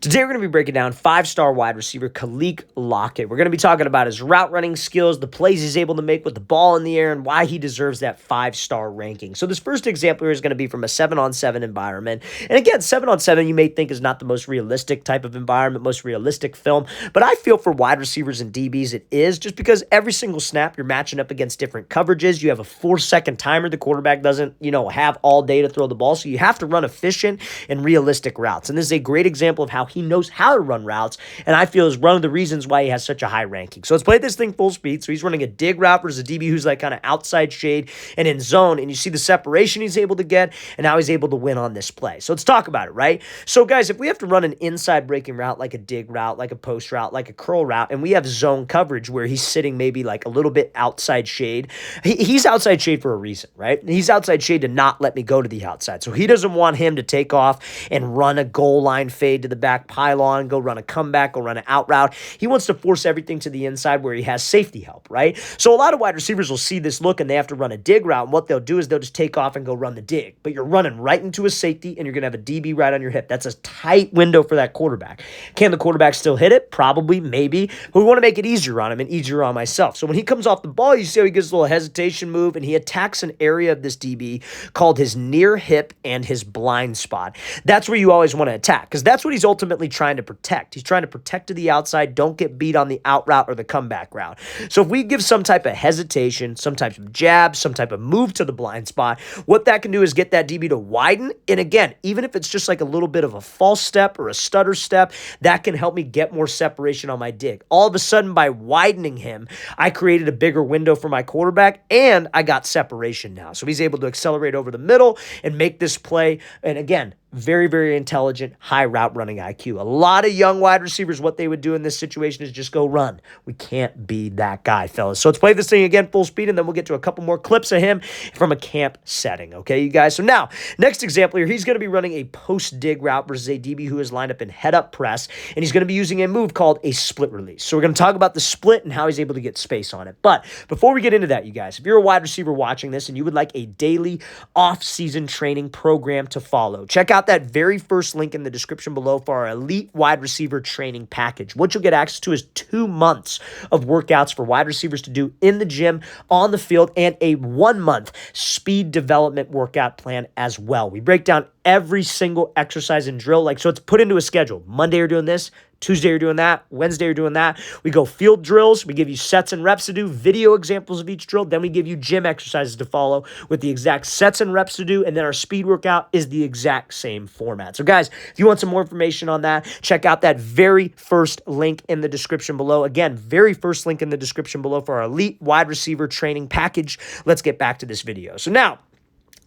Today, we're going to be breaking down five-star wide receiver Khalil Lockett. We're going to be talking about his route running skills, the plays he's able to make with the ball in the air, and why he deserves that five-star ranking. So this first example here is going to be from a 7-on-7 environment. And again, 7-on-7 you may think is not the most realistic type of environment, most realistic film, but I feel for wide receivers and DBs it is, just because every single snap you're matching up against different coverages. You have a 4-second timer. The quarterback doesn't, have all day to throw the ball, so you have to run efficient and realistic routes. And this is a great example of how he knows how to run routes, and I feel is one of the reasons why he has such a high ranking. So let's play this thing full speed. So he's running a dig route versus a DB who's like kind of outside shade and in zone, and you see the separation he's able to get and how he's able to win on this play. So let's talk about it, right? So guys, if we have to run an inside breaking route like a dig route, like a post route, like a curl route, and we have zone coverage where he's sitting maybe like a little bit outside shade, he's outside shade for a reason, right? He's outside shade to not let me go to the outside. So he doesn't want him to take off and run a goal line fade to the back pylon, go run a comeback, go run an out route. He wants to force everything to the inside where he has safety help, right? So a lot of wide receivers will see this look and they have to run a dig route, and what they'll do is they'll just take off and go run the dig. But you're running right into a safety, and you're going to have a DB right on your hip. That's a tight window for that quarterback. Can the quarterback still hit it? Probably, maybe. But we want to make it easier on him and easier on myself. So when he comes off the ball, you see how he gives a little hesitation move, and he attacks an area of this DB called his near hip and his blind spot. That's where you always want to attack, because that's what he's ultimately trying to protect. He's trying to protect to the outside, don't get beat on the out route or the comeback route. So if we give some type of hesitation, some type of jab, some type of move to the blind spot, what that can do is get that DB to widen. And again, even if it's just like a little bit of a false step or a stutter step, that can help me get more separation on my dig. All of a sudden, by widening him, I created a bigger window for my quarterback, and I got separation now. So he's able to accelerate over the middle and make this play. And again, very, very intelligent, high route running IQ. A lot of young wide receivers, what they would do in this situation is just go run. We can't be that guy, fellas. So let's play this thing again full speed, and then we'll get to a couple more clips of him from a camp setting, okay, you guys? So now, next example here, he's going to be running a post-dig route versus a DB who is lined up in head-up press, and he's going to be using a move called a split release. So we're going to talk about the split and how he's able to get space on it. But before we get into that, you guys, if you're a wide receiver watching this and you would like a daily off-season training program to follow, check out that very first link in the description below for our elite wide receiver training package. What you'll get access to is 2 months of workouts for wide receivers to do in the gym, on the field, and a 1-month speed development workout plan as well. We break down every single exercise and drill. So it's put into a schedule. Monday you're doing this, Tuesday you're doing that, Wednesday you're doing that. We go field drills. We give you sets and reps to do, video examples of each drill. Then we give you gym exercises to follow with the exact sets and reps to do. And then our speed workout is the exact same format. So guys, if you want some more information on that, check out that very first link in the description below. Again, very first link in the description below for our elite wide receiver training package. Let's get back to this video. So now,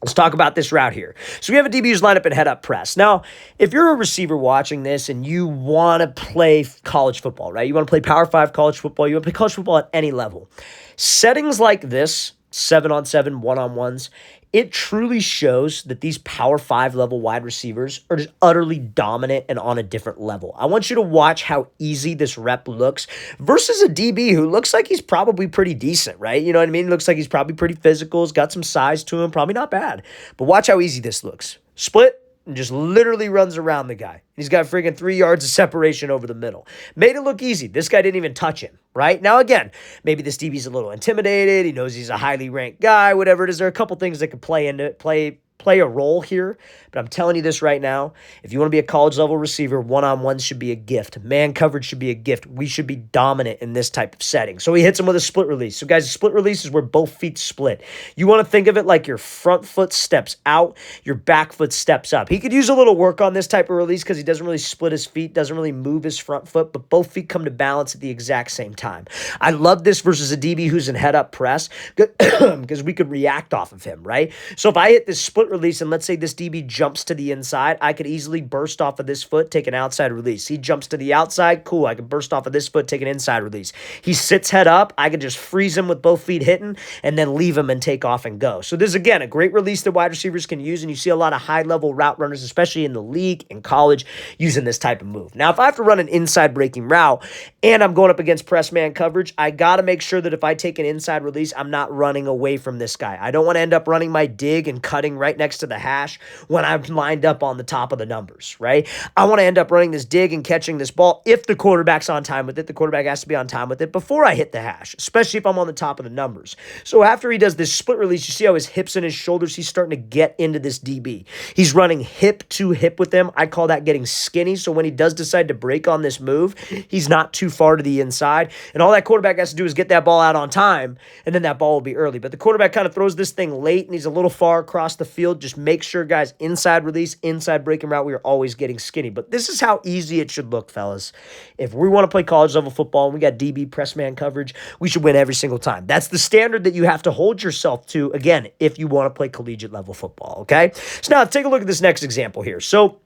let's talk about this route here. So we have a DB who's lined up in head-up press. Now, if you're a receiver watching this and you want to play college football, right? You want to play Power 5 college football. You want to play college football at any level. Settings like this, 7-on-7, 1-on-1s, it truly shows that these Power 5 level wide receivers are just utterly dominant and on a different level. I want you to watch how easy this rep looks versus a DB who looks like he's probably pretty decent, right? You know what I mean? Looks like he's probably pretty physical. He's got some size to him. Probably not bad. But watch how easy this looks. Split and just literally runs around the guy. He's got freaking 3 yards of separation over the middle. Made it look easy. This guy didn't even touch him, right? Now, again, maybe this DB's a little intimidated. He knows he's a highly ranked guy, whatever it is. There are a couple things that could play a role here, but I'm telling you this right now, if you want to be a college level receiver, 1-on-1s should be a gift. Man coverage should be a gift. We should be dominant in this type of setting. So he hits him with a split release. So guys, a split release is where both feet split. You want to think of it like your front foot steps out, your back foot steps up. He could use a little work on this type of release because he doesn't really split his feet, doesn't really move his front foot, but both feet come to balance at the exact same time. I love this versus a DB who's in head-up press because we could react off of him, right? So if I hit this split release, and let's say this DB jumps to the inside, I could easily burst off of this foot, take an outside release. He jumps to the outside, cool. I can burst off of this foot, take an inside release. He sits head up, I can just freeze him with both feet hitting and then leave him and take off and go. So this is, again, a great release that wide receivers can use, and you see a lot of high-level route runners, especially in the league, in college, using this type of move. Now, if I have to run an inside breaking route and I'm going up against press man coverage, I got to make sure that if I take an inside release, I'm not running away from this guy. I don't want to end up running my dig and cutting right next to the hash when I'm lined up on the top of the numbers, right? I want to end up running this dig and catching this ball. If the quarterback's on time with it, the quarterback has to be on time with it before I hit the hash, especially if I'm on the top of the numbers. So after he does this split release, you see how his hips and his shoulders, he's starting to get into this DB. He's running hip to hip with him. I call that getting skinny. So when he does decide to break on this move, he's not too far to the inside. And all that quarterback has to do is get that ball out on time, and then that ball will be early. But the quarterback kind of throws this thing late, and he's a little far across the field. Just make sure, guys, inside release, inside breaking route, we are always getting skinny. But this is how easy it should look, fellas. If we want to play college level football and we got DB press man coverage, we should win every single time. That's the standard that you have to hold yourself to, again, if you want to play collegiate level football, okay? So now take a look at this next example here. So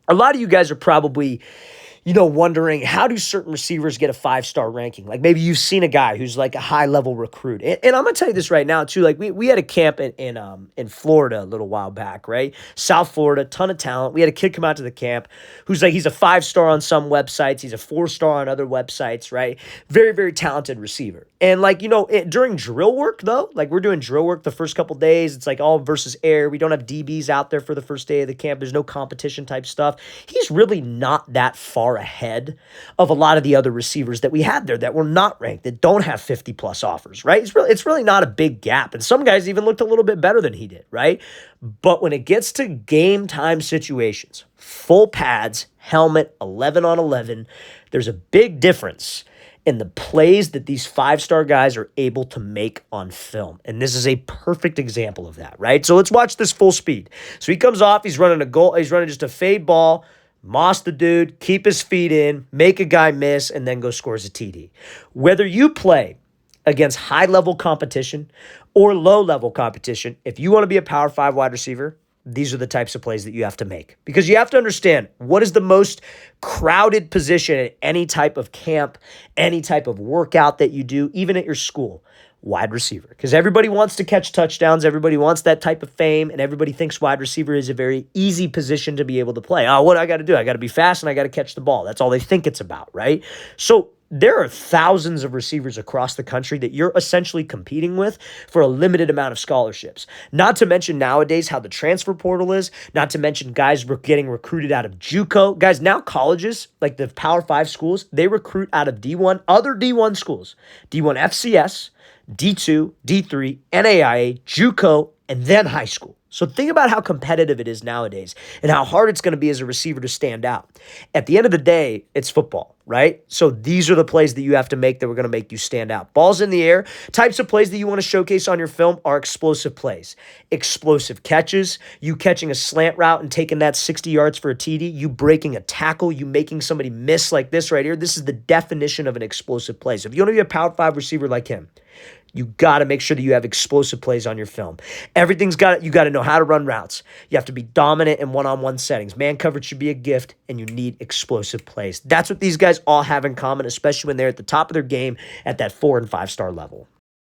a lot of you guys are probably, wondering, how do certain receivers get a 5-star ranking? Like maybe you've seen a guy who's like a high-level recruit. And I'm going to tell you this right now, too. Like we had a camp in Florida a little while back, right? South Florida, ton of talent. We had a kid come out to the camp who's like, he's a 5-star on some websites. He's a 4-star on other websites, right? Very, very talented receiver. And during drill work, though, like we're doing drill work the first couple days. It's like all versus air. We don't have DBs out there for the first day of the camp. There's no competition type stuff. He's really not that far ahead of a lot of the other receivers that we had there that were not ranked, that don't have 50-plus offers, right? It's really not a big gap. And some guys even looked a little bit better than he did, right? But when it gets to game time situations, full pads, helmet, 11 on 11, there's a big difference in the plays that these 5-star guys are able to make on film. And this is a perfect example of that, right? So let's watch this full speed. So he comes off, he's running just a fade ball, moss the dude, keep his feet in, make a guy miss, and then go scores a TD. Whether you play against high-level competition or low-level competition, if you want to be a Power 5 wide receiver, these are the types of plays that you have to make. Because you have to understand, what is the most crowded position at any type of camp, any type of workout that you do, even at your school? Wide receiver. Because everybody wants to catch touchdowns, everybody wants that type of fame, and everybody thinks wide receiver is a very easy position to be able to play. Oh, what do I got to do? I got to be fast and I got to catch the ball. That's all they think it's about, right? So there are thousands of receivers across the country that you're essentially competing with for a limited amount of scholarships. Not to mention nowadays how the transfer portal is, not to mention guys getting recruited out of JUCO. Guys, now colleges, like the Power 5 schools, they recruit out of D1, other D1 schools, D1 FCS, D2, D3, NAIA, JUCO, and then high school. So think about how competitive it is nowadays and how hard it's going to be as a receiver to stand out. At the end of the day, it's football, right? So these are the plays that you have to make that were going to make you stand out. Balls in the air, types of plays that you want to showcase on your film are explosive plays. Explosive catches, you catching a slant route and taking that 60 yards for a TD, you breaking a tackle, you making somebody miss like this right here. This is the definition of an explosive play. So if you want to be a Power 5 receiver like him, you got to make sure that you have explosive plays on your film. You got to know how to run routes. You have to be dominant in one-on-one settings. Man coverage should be a gift, and you need explosive plays. That's what these guys all have in common, especially when they're at the top of their game at that 4- and 5-star level.